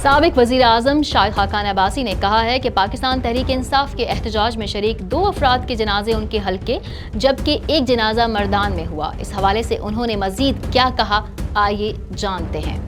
سابق وزیر اعظم شاہد خاقان عباسی نے کہا ہے کہ پاکستان تحریک انصاف کے احتجاج میں شریک 2 افراد کے جنازے ان کے حلقے جبکہ ایک جنازہ مردان میں ہوا۔ اس حوالے سے انہوں نے مزید کیا کہا، آئیے جانتے ہیں۔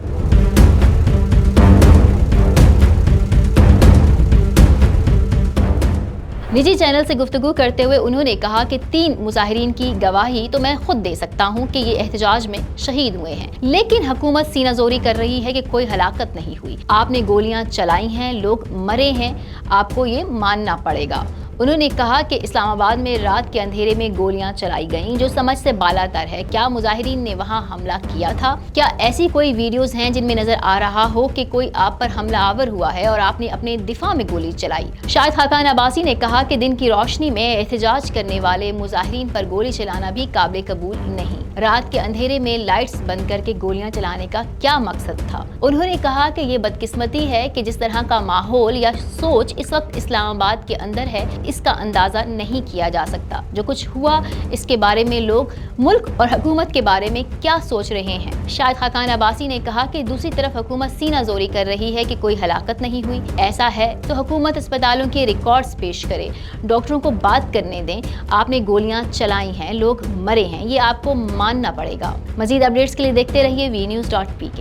نجی چینل سے گفتگو کرتے ہوئے انہوں نے کہا کہ 3 مظاہرین کی گواہی تو میں خود دے سکتا ہوں کہ یہ احتجاج میں شہید ہوئے ہیں، لیکن حکومت سینہ زوری کر رہی ہے کہ کوئی ہلاکت نہیں ہوئی۔ آپ نے گولیاں چلائی ہیں، لوگ مرے ہیں، آپ کو یہ ماننا پڑے گا۔ انہوں نے کہا کہ اسلام آباد میں رات کے اندھیرے میں گولیاں چلائی گئیں جو سمجھ سے بالاتر ہے۔ کیا مظاہرین نے وہاں حملہ کیا تھا؟ کیا ایسی کوئی ویڈیوز ہیں جن میں نظر آ رہا ہو کہ کوئی آپ پر حملہ آور ہوا ہے اور آپ نے اپنے دفاع میں گولی چلائی؟ شاہد خاقان عباسی نے کہا کہ دن کی روشنی میں احتجاج کرنے والے مظاہرین پر گولی چلانا بھی قابل قبول نہیں۔ رات کے اندھیرے میں لائٹس بند کر کے گولیاں چلانے کا کیا مقصد تھا؟ انہوں نے کہا کہ یہ بدقسمتی ہے کہ جس طرح کا ماحول یا سوچ اس وقت اسلام آباد کے اندر ہے، اس کا اندازہ نہیں کیا جا سکتا۔ جو کچھ ہوا اس کے بارے میں لوگ ملک اور حکومت کے بارے میں کیا سوچ رہے ہیں۔ شاہد خاقان عباسی نے کہا کہ دوسری طرف حکومت سینہ زوری کر رہی ہے کہ کوئی ہلاکت نہیں ہوئی۔ ایسا ہے تو حکومت اسپتالوں کے ریکارڈز پیش کرے، ڈاکٹروں کو بات کرنے دیں۔ آپ نے گولیاں چلائی ہیں، لوگ مرے ہیں، یہ آپ کو ماننا پڑے گا۔ مزید اپڈیٹس کے لیے دیکھتے رہیے VNews.pk۔